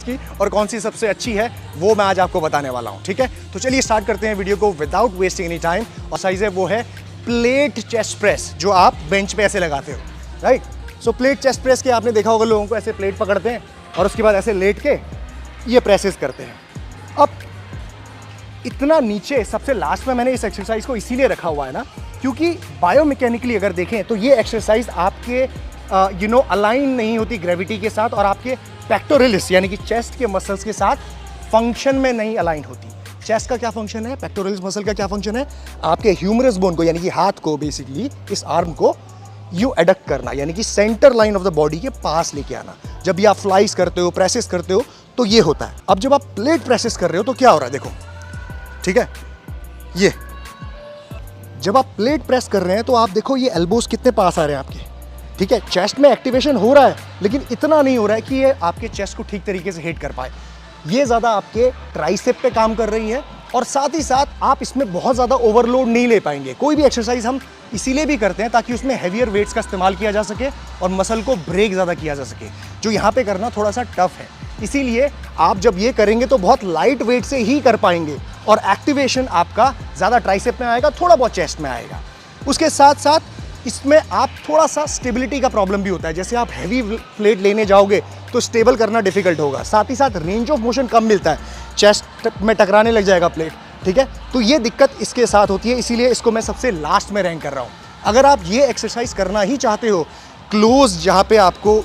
की और कौन सी सबसे अच्छी है वो मैं आज आपको बताने वाला हूँ, ठीक है। तो चलिए स्टार्ट करते हैं वीडियो को विदाउट वेस्टिंग एनी टाइम। और साइज है वो है प्लेट चेस्ट प्रेस, जो आप बेंच पे ऐसे लगाते हो, राइट। सो प्लेट चेस्ट प्रेस के आपने देखा होगा लोगों को ऐसे प्लेट पकड़ते हैं और उसके बाद ऐसे लेट के ये प्रेसेस करते हैं। अब इतना नीचे सबसे लास्ट में मैंने इस एक्सरसाइज को इसीलिए रखा हुआ है ना, क्योंकि बायोमैकेनिकली अगर देखें तो ये एक्सरसाइज आपके अलाइन नहीं होती ग्रेविटी के साथ, और आपके पेक्टोरलिस यानी कि चेस्ट के मसल्स के साथ फंक्शन में नहीं अलाइन होती। चेस्ट का क्या फंक्शन है, पेक्टोरलिस मसल का क्या फंक्शन है, आपके ह्यूमरस बोन को यानी कि हाथ को, बेसिकली इस आर्म को यू एडक्ट करना, यानी कि centre line of the body के पास लेके आना। जब भी आप फ्लाइज करते हो, प्रेसेस करते हो, तो ये होता है। अब जब आप प्लेट प्रेसेस कर रहे हो तो क्या हो रहा है, देखो, ठीक है। ये जब आप प्लेट प्रेस कर रहे हैं तो आप देखो ये एल्बोस कितने पास आ रहे हैं आपके, ठीक है। चेस्ट में एक्टिवेशन हो रहा है, लेकिन इतना नहीं हो रहा है कि ये आपके चेस्ट को ठीक तरीके से हिट कर पाए। ये ज़्यादा आपके ट्राइसेप पे काम कर रही है, और साथ ही साथ आप इसमें बहुत ज़्यादा ओवरलोड नहीं ले पाएंगे। कोई भी एक्सरसाइज हम इसीलिए भी करते हैं ताकि उसमें हैवियर वेट्स का इस्तेमाल किया जा सके और मसल को ब्रेक ज़्यादा किया जा सके, जो यहाँ पे करना थोड़ा सा टफ है। इसीलिए आप जब ये करेंगे तो बहुत लाइट वेट से ही कर पाएंगे, और एक्टिवेशन आपका ज़्यादा ट्राइसेप में आएगा, थोड़ा बहुत चेस्ट में आएगा। उसके साथ साथ इसमें आप थोड़ा सा स्टेबिलिटी का प्रॉब्लम भी होता है। जैसे आप हैवी प्लेट लेने जाओगे तो स्टेबल करना डिफिकल्ट होगा, साथ ही साथ रेंज ऑफ मोशन कम मिलता है, चेस्ट में टकराने लग जाएगा प्लेट, ठीक है। तो ये दिक्कत इसके साथ होती है, इसीलिए इसको मैं सबसे लास्ट में रैंक कर रहा हूँ। अगर आप ये एक्सरसाइज करना ही चाहते हो क्लोज, जहाँ पे आपको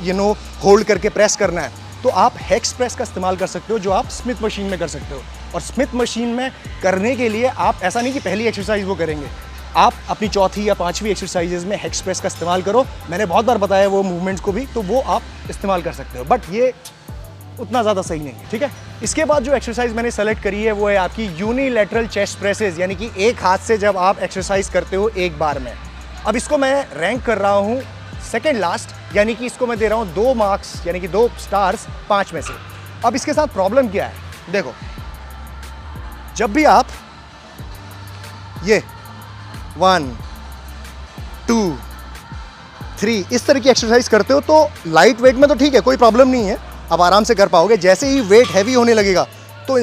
होल्ड करके प्रेस करना है, तो आप हेक्स प्रेस का इस्तेमाल कर सकते हो, जो आप स्मिथ मशीन में कर सकते हो। और स्मिथ मशीन में करने के लिए आप ऐसा नहीं कि पहली एक्सरसाइज वो करेंगे, आप अपनी चौथी या पांचवी एक्सरसाइजेज में हेक्स प्रेस का इस्तेमाल करो। मैंने बहुत बार बताया वो मूवमेंट्स को भी, तो वो आप इस्तेमाल कर सकते हो, बट ये उतना ज़्यादा सही नहीं है, ठीक है। इसके बाद जो एक्सरसाइज मैंने सेलेक्ट करी है वो है आपकी यूनिलैटरल चेस्ट प्रेसेस, यानी कि एक हाथ से जब आप एक्सरसाइज करते हो एक बार में। अब इसको मैं रैंक कर रहा हूँ सेकेंड लास्ट, यानी कि इसको मैं दे रहा हूँ 2 मार्क्स, यानी कि 2 स्टार्स 5 में से। अब इसके साथ प्रॉब्लम क्या है, देखो, जब भी आप ये 1 2 3 इस तरह की एक्सरसाइज करते हो तो लाइट वेट में तो ठीक है, कोई प्रॉब्लम नहीं है, आप आराम से कर पाओगे। जैसे ही वेट हैवी होने लगेगा तो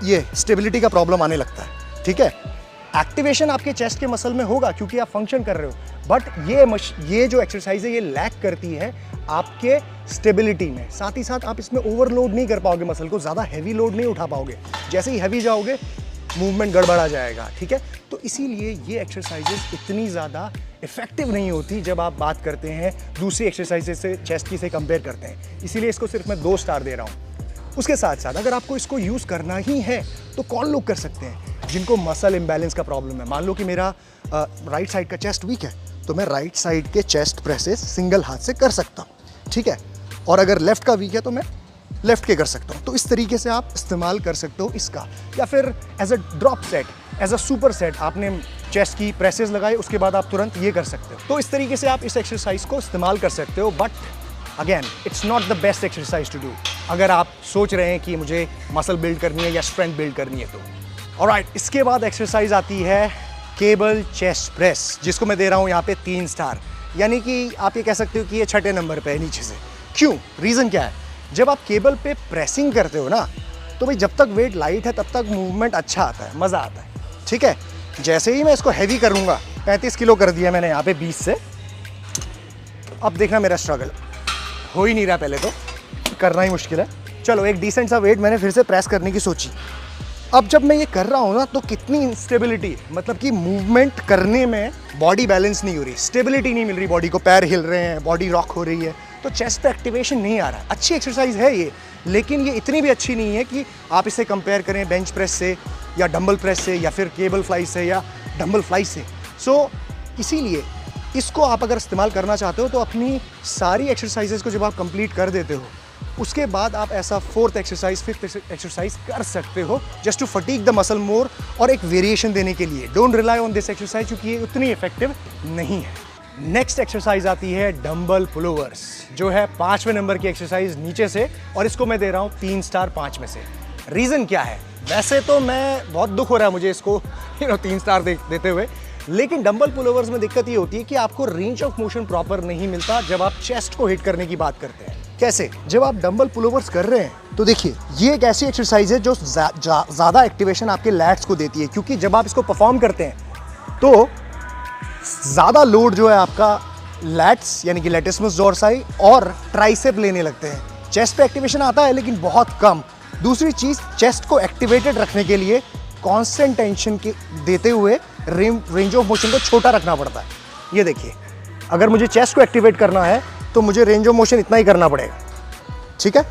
ये स्टेबिलिटी का प्रॉब्लम आने लगता है, ठीक है। एक्टिवेशन आपके चेस्ट के मसल में होगा क्योंकि आप फंक्शन कर रहे हो, बट ये जो एक्सरसाइज है ये लैक करती है आपके स्टेबिलिटी में। साथ ही साथ आप इसमें ओवरलोड नहीं कर पाओगे मसल को, ज़्यादा हैवी लोड नहीं उठा पाओगे। जैसे ही हैवी जाओगे मूवमेंट गड़बड़ा जाएगा, ठीक है। तो इसीलिए ये एक्सरसाइजेस इतनी ज़्यादा इफेक्टिव नहीं होती जब आप बात करते हैं दूसरी एक्सरसाइजेस से, चेस्ट की से कंपेयर करते हैं। इसीलिए इसको सिर्फ मैं 2 स्टार दे रहा हूँ। उसके साथ साथ अगर आपको इसको यूज़ करना ही है तो कौन लोग कर सकते हैं जिनको मसल इम्बैलेंस का प्रॉब्लम है। मान लो कि मेरा राइट साइड का चेस्ट वीक है, तो मैं राइट साइड के चेस्ट प्रेसेस सिंगल हाथ से कर सकता हूँ, ठीक है। और अगर लेफ्ट का वीक है तो मैं लेफ्ट के कर सकता हूँ। तो इस तरीके से आप इस्तेमाल कर सकते हो इसका, या फिर as a drop set, as a super set, आपने चेस्ट की प्रेसेस लगाए उसके बाद आप तुरंत ये कर सकते हो। तो इस तरीके से आप इस एक्सरसाइज को इस्तेमाल कर सकते हो, but again it's not the best exercise to do अगर आप सोच रहे हैं कि मुझे मसल बिल्ड करनी है या स्ट्रेंथ बिल्ड करनी है तो। ऑलराइट, इसके बाद एक्सरसाइज आती है केबल चेस्ट प्रेस, जिसको मैं दे रहा हूँ यहाँ पे 3 स्टार, यानी कि आप ये कह सकते हो कि ये 6ठे नंबर पे है नीचे से। क्यों, रीज़न क्या है, जब आप केबल पे प्रेसिंग करते हो ना, तो भाई जब तक वेट लाइट है तब तक मूवमेंट अच्छा आता है, मज़ा आता है, ठीक है। जैसे ही मैं इसको हैवी करूँगा, 35 किलो कर दिया मैंने यहाँ पे 20 से, अब देखना मेरा स्ट्रगल हो ही नहीं रहा, पहले तो करना ही मुश्किल है। चलो एक डिसेंट सा वेट मैंने फिर से प्रेस करने की सोची। अब जब मैं ये कर रहा हूँ ना तो कितनी इंस्टेबिलिटी, मतलब कि मूवमेंट करने में बॉडी बैलेंस नहीं हो रही, स्टेबिलिटी नहीं मिल रही बॉडी को, पैर हिल रहे हैं, बॉडी रॉक हो रही है, तो चेस्ट पे एक्टिवेशन नहीं आ रहा है। अच्छी एक्सरसाइज है ये, लेकिन ये इतनी भी अच्छी नहीं है कि आप इसे कंपेयर करें बेंच प्रेस से या डंबल प्रेस से या फिर केबल फ्लाई से या डंबल फ्लाई से। सो इसीलिए इसको आप अगर इस्तेमाल करना चाहते हो तो अपनी सारी एक्सरसाइजेज को जब आप कंप्लीट कर देते हो उसके बाद आप ऐसा 4th एक्सरसाइज 5th एक्सरसाइज कर सकते हो, just to fatigue the muscle more, और एक वेरिएशन देने के लिए। Don't rely on this exercise क्योंकि ये उतनी इफेक्टिव नहीं है। नेक्स्ट एक्सरसाइज आती है डंबल पुलोवर्स, जो है 5वें नंबर की एक्सरसाइज नीचे से, और इसको मैं दे रहा हूँ 3 स्टार 5 में से। रीज़न क्या है, वैसे तो मैं बहुत दुख हो रहा है मुझे इसको 3 स्टार देते हुए, लेकिन डंबल पुलोवर्स में दिक्कत ये होती है कि आपको रेंज ऑफ मोशन प्रॉपर नहीं मिलता जब आप चेस्ट को हिट करने की बात करते हैं, कैसे? जब आप डंबल पुलोवर्स कर रहे हैं तो देखिए ये एक ऐसी एक्सरसाइज है जो ज़्यादा एक्टिवेशन आपके लैट्स को देती है, क्योंकि जब आप इसको परफॉर्म करते हैं तो ज़्यादा लोड जो है आपका लैट्स यानी कि लैटिस्मस डोर्साई और ट्राइसेप लेने लगते हैं। चेस्ट पे एक्टिवेशन आता है लेकिन बहुत कम। दूसरी चीज़, चेस्ट को एक्टिवेटेड रखने के लिए कांस्टेंट टेंशन के देते हुए रेंज ऑफ मोशन को छोटा रखना पड़ता है। ये देखिए, अगर मुझे चेस्ट को एक्टिवेट करना है तो मुझे रेंज ऑफ मोशन इतना ही करना पड़ेगा, ठीक है।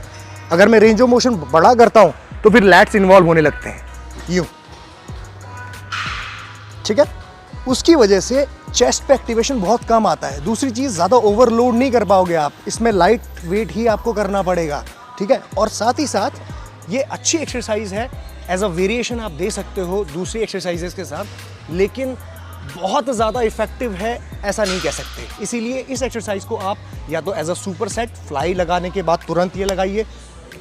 अगर मैं रेंज ऑफ मोशन बड़ा करता हूँ तो फिर लैट्स इन्वॉल्व होने लगते हैं, यूँ, ठीक है। उसकी वजह से चेस्ट पे एक्टिवेशन बहुत कम आता है। दूसरी चीज़, ज़्यादा ओवरलोड नहीं कर पाओगे आप, इसमें लाइट वेट ही आपको करना पड़ेगा, ठीक है। और साथ ही साथ ये अच्छी एक्सरसाइज है, एज अ वेरिएशन आप दे सकते हो दूसरी एक्सरसाइजेस के साथ, लेकिन बहुत ज़्यादा इफेक्टिव है ऐसा नहीं कह सकते। इसीलिए इस एक्सरसाइज को आप या तो as a super set fly लगाने के बाद तुरंत ये लगाइए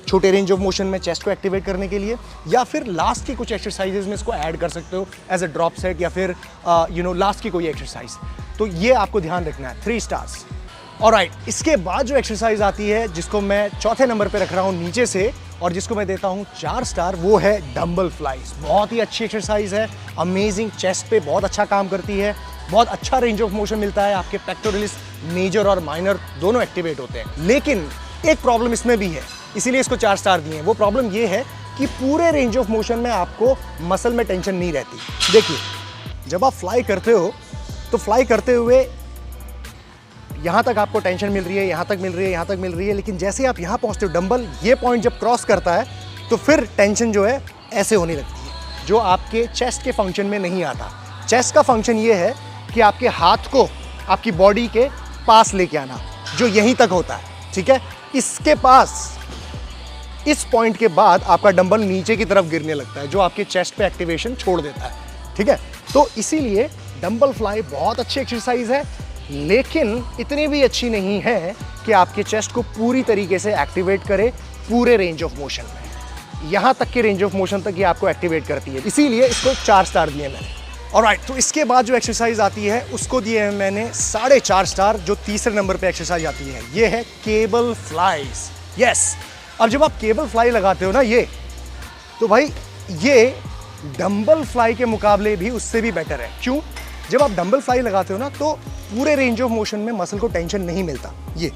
छोटे रेंज ऑफ मोशन में चेस्ट को एक्टिवेट करने के लिए, या फिर लास्ट की कुछ एक्सरसाइजेज में इसको ऐड कर सकते हो एज अ ड्रॉप सेट, या फिर लास्ट की कोई एक्सरसाइज। तो ये आपको ध्यान रखना है। 3 स्टार्स। ऑलराइट, इसके बाद जो एक्सरसाइज आती है जिसको मैं चौथे नंबर पे रख रहा हूँ नीचे से, और जिसको मैं देता हूँ 4 स्टार, वो है डंबल फ्लाइज। बहुत ही अच्छी एक्सरसाइज है, अमेजिंग, चेस्ट पे बहुत अच्छा काम करती है, बहुत अच्छा रेंज ऑफ मोशन मिलता है, आपके पेक्टोरलिस मेजर और माइनर दोनों एक्टिवेट होते हैं। लेकिन एक प्रॉब्लम इसमें भी है, इसीलिए इसको 4 स्टार दिए हैं। वो प्रॉब्लम ये है कि पूरे रेंज ऑफ मोशन में आपको मसल में टेंशन नहीं रहती। देखिए, जब आप फ्लाई करते हो तो फ्लाई करते हुए यहाँ तक आपको टेंशन मिल रही है, यहाँ तक मिल रही है, यहाँ तक मिल रही है, लेकिन जैसे आप यहाँ पहुँचते हो, डंबल ये पॉइंट जब क्रॉस करता है तो फिर टेंशन जो है ऐसे होने लगती है, जो आपके चेस्ट के फंक्शन में नहीं आता। चेस्ट का फंक्शन ये है कि आपके हाथ को आपकी बॉडी के पास लेके आना, जो यहीं तक होता है, ठीक है। इसके पास, इस पॉइंट के बाद आपका डंबल नीचे की तरफ गिरने लगता है, जो आपके चेस्ट पे एक्टिवेशन छोड़ देता है, ठीक है। तो इसीलिए डंबल फ्लाई बहुत अच्छी एक्सरसाइज है, लेकिन इतनी भी अच्छी नहीं है कि आपके चेस्ट को पूरी तरीके से एक्टिवेट करे पूरे रेंज ऑफ मोशन में। यहाँ तक के रेंज ऑफ मोशन तक ये आपको एक्टिवेट करती है, इसीलिए इसको 4 स्टार दिए मैंने। ऑलराइट, तो इसके बाद जो एक्सरसाइज आती है उसको दिए हैं मैंने 4.5 स्टार, जो तीसरे नंबर पे एक्सरसाइज आती है। ये है केबल फ्लाइज। यस, अब जब आप केबल फ्लाई लगाते हो ना, ये तो भाई ये डंबल फ्लाई के मुकाबले भी उससे भी बेटर है। क्यों? जब आप डंबल फ्लाई लगाते हो ना तो पूरे रेंज ऑफ मोशन में मसल को टेंशन नहीं मिलता। ये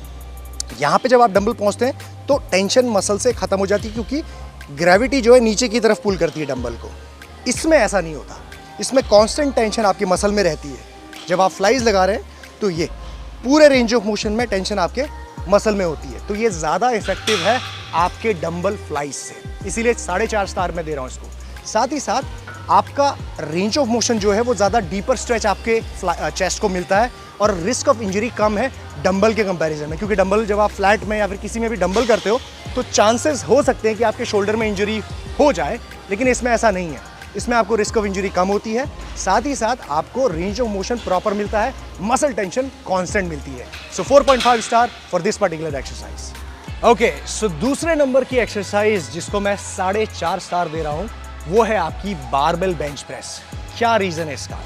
यहाँ पे जब आप डंबल पहुँचते हैं तो टेंशन मसल से ख़त्म हो जाती है, क्योंकि ग्रेविटी जो है नीचे की तरफ पुल करती है डंबल को। इसमें ऐसा नहीं होता, इसमें कांस्टेंट टेंशन आपकी मसल में रहती है। जब आप फ्लाइज लगा रहे हैं तो ये पूरे रेंज ऑफ मोशन में टेंशन आपके मसल में होती है, तो ये ज़्यादा इफेक्टिव है आपके डंबल फ्लाइज से, इसीलिए 4.5 स्टार में दे रहा हूँ इसको। साथ ही साथ आपका रेंज ऑफ मोशन जो है वो ज़्यादा डीपर स्ट्रेच आपके चेस्ट को मिलता है, और रिस्क ऑफ इंजरी कम है डंबल के कंपैरिजन में, क्योंकि डंबल जब आप फ्लैट में या फिर किसी में भी डंबल करते हो तो चांसेस हो सकते हैं कि आपके शोल्डर में इंजरी हो जाए, लेकिन इसमें ऐसा नहीं है। इसमें आपको रिस्क ऑफ इंजरी कम होती है, साथ ही साथ आपको रेंज ऑफ मोशन प्रॉपर मिलता है, मसल टेंशन कांस्टेंट मिलती है। So 4.5 star for this particular exercise. Okay, so दूसरे नंबर की एक्सरसाइज जिसको मैं 4.5 स्टार दे रहा हूँ वो है आपकी बारबेल बेंच प्रेस। क्या रीज़न है इसका?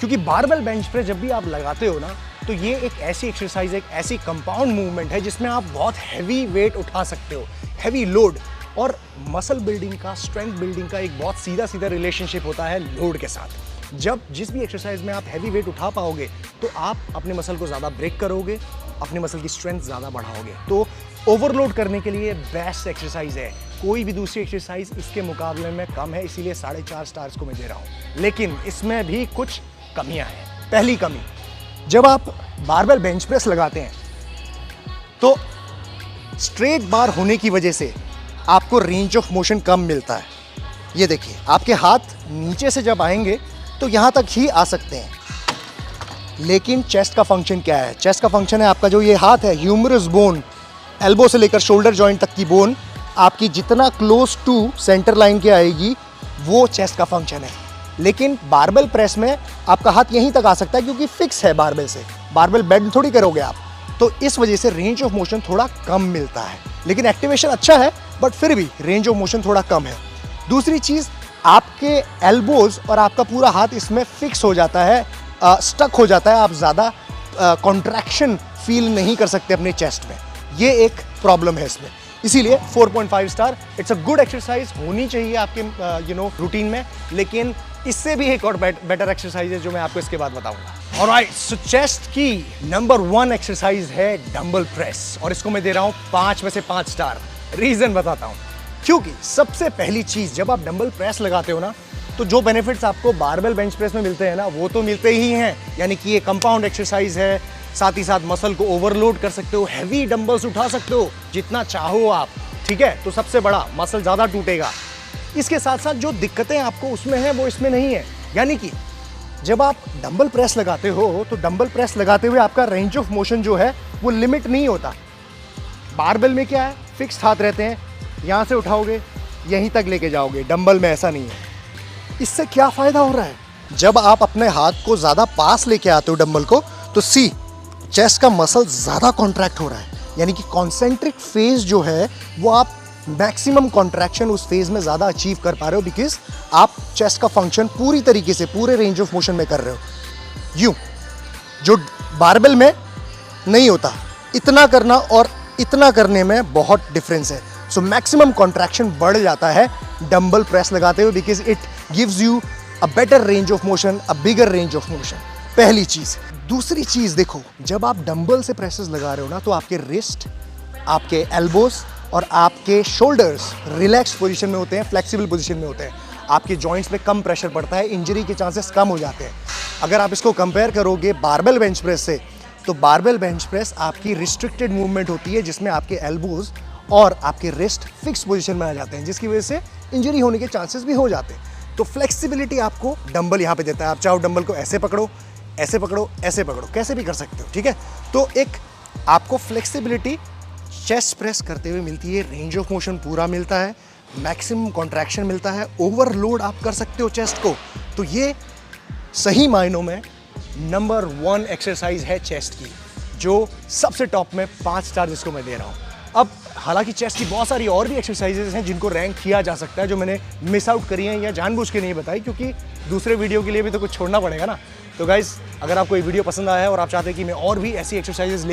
क्योंकि बारबेल बेंच प्रेस जब भी आप लगाते हो ना तो ये एक ऐसी एक्सरसाइज, एक ऐसी कंपाउंड मूवमेंट है जिसमें आप बहुत हैवी वेट उठा सकते हो, हैवी लोड, और मसल बिल्डिंग का, स्ट्रेंथ बिल्डिंग का एक बहुत सीधा सीधा रिलेशनशिप होता है लोड के साथ। जब जिस भी एक्सरसाइज में आप हैवी वेट उठा पाओगे तो आप अपने मसल को ज़्यादा ब्रेक करोगे, अपने मसल की स्ट्रेंथ ज़्यादा बढ़ाओगे। तो ओवरलोड करने के लिए बेस्ट एक्सरसाइज है, कोई भी दूसरी एक्सरसाइज इसके मुकाबले में कम है, इसीलिए 4.5 स्टार्स को मैं दे रहा हूँ। लेकिन इसमें भी कुछ कमियाँ हैं। पहली कमी, जब आप बारबेल बेंच प्रेस लगाते हैं तो स्ट्रेट बार होने की वजह से आपको रेंज ऑफ मोशन कम मिलता है। ये देखिए, आपके हाथ नीचे से जब आएंगे तो यहाँ तक ही आ सकते हैं, लेकिन चेस्ट का फंक्शन क्या है? चेस्ट का फंक्शन है आपका जो ये हाथ है, ह्यूमरस बोन, एल्बो से लेकर शोल्डर जॉइंट तक की बोन आपकी जितना क्लोज टू सेंटर लाइन के आएगी वो चेस्ट का फंक्शन है। लेकिन बारबेल प्रेस में आपका हाथ यहीं तक आ सकता है, क्योंकि फिक्स है बारबेल से, बारबेल बेंड थोड़ी करोगे आप, तो इस वजह से रेंज ऑफ मोशन थोड़ा कम मिलता है। लेकिन एक्टिवेशन अच्छा है, बट फिर भी रेंज ऑफ मोशन थोड़ा कम है। दूसरी चीज़, आपके एल्बोज और आपका पूरा हाथ इसमें फिक्स हो जाता है, स्टक हो जाता है, आप ज़्यादा कॉन्ट्रैक्शन फील नहीं कर सकते अपने चेस्ट में। ये एक प्रॉब्लम है इसमें, इसीलिए 4.5 star. It's a good exercise, होनी चाहिए आपके रूटीन में, लेकिन इससे भी एक और बेटर एक्सरसाइज है जो मैं आपको इसके बाद बताऊंगा। ऑलराइट, सो चेस्ट की नंबर 1 एक्सरसाइज है डंबल प्रेस, और इसको मैं दे रहा हूं 5 में से 5 स्टार। रीजन बताता हूं, क्योंकि सबसे पहली चीज, जब आप डंबल प्रेस लगाते हो ना, तो जो बेनिफिट्स आपको बारबेल बेंच प्रेस में मिलते हैं ना, वो तो मिलते ही हैं। यानी कि ये कंपाउंड एक्सरसाइज है, साथ ही साथ मसल को ओवरलोड कर सकते हो, हैवी डंबल्स उठा सकते हो जितना चाहो आप, ठीक है। तो सबसे बड़ा मसल ज्यादा टूटेगा। इसके साथ साथ जो दिक्कतें आपको उसमें है वो इसमें नहीं है। यानी कि जब आप डंबल प्रेस लगाते हो, तो डंबल प्रेस लगाते हुए आपका रेंज ऑफ मोशन जो है वो लिमिट नहीं होता। बारबेल में क्या है, फिक्स्ड हाथ रहते हैं, यहाँ से उठाओगे यहीं तक लेके जाओगे। डंबल में ऐसा नहीं है। इससे क्या फायदा हो रहा है, जब आप अपने हाथ को ज्यादा पास लेके आते हो डंबल को, तो सी चेस्ट का मसल ज्यादा कॉन्ट्रैक्ट हो रहा है। यानी कि कॉन्सेंट्रिक फेज जो है वो आप मैक्सिमम कॉन्ट्रैक्शन उस फेज में ज्यादा अचीव कर पा रहे हो, बिकॉज आप चेस्ट का फंक्शन पूरी तरीके से पूरे रेंज ऑफ मोशन में कर रहे हो। यूं जो बारबेल में नहीं होता, इतना करना और इतना करने में बहुत डिफरेंस है। सो मैक्सिमम कॉन्ट्रैक्शन बढ़ जाता है डंबल प्रेस लगाते हुए, because it gives you a better range of motion, a bigger range of motion. पहली चीज। दूसरी चीज देखो, जब आप डंबल से प्रेसेस लगा रहे हो ना, तो आपके रिस्ट, आपके एल्बोज और आपके शोल्डर्स रिलैक्स पोजीशन में होते हैं, फ्लेक्सिबल पोजीशन में होते हैं। आपके जॉइंट्स पे कम प्रेशर पड़ता है, इंजरी के चांसेस कम हो जाते हैं। अगर आप इसको कंपेयर करोगे बारबेल बेंच प्रेस से, तो बारबेल बेंच प्रेस आपकी रिस्ट्रिक्टेड मूवमेंट होती है, जिसमें आपके एल्बोज और आपके रिस्ट फिक्स पोजीशन में आ जाते हैं, जिसकी वजह से इंजरी होने के चांसेस भी हो जाते हैं। तो फ्लेक्सिबिलिटी आपको डंबल यहाँ पे देता है। आप चाहो डंबल को ऐसे पकड़ो, ऐसे पकड़ो, ऐसे पकड़ो, कैसे भी कर सकते हो, ठीक है। तो एक आपको फ्लेक्सिबिलिटी चेस्ट प्रेस करते हुए मिलती है, रेंज ऑफ मोशन पूरा मिलता है, मैक्सिमम कॉन्ट्रैक्शन मिलता है, ओवरलोड आप कर सकते हो चेस्ट को। तो ये सही मायनों में नंबर 1 एक्सरसाइज है चेस्ट की, जो सबसे टॉप में 5 स्टार जिसको मैं दे रहा हूँ। अब हालांकि चेस्ट की बहुत सारी और भी एक्सरसाइजेज हैं जिनको रैंक किया जा सकता है, जो मैंने मिस आउट करी हैं या जानबूझ के नहीं बताई, क्योंकि दूसरे वीडियो के लिए भी तो कुछ छोड़ना पड़ेगा ना। तो गाइज, अगर आपको ये वीडियो पसंद आया है और आप चाहते हैं कि मैं और भी ऐसी एक्सरसाइजेज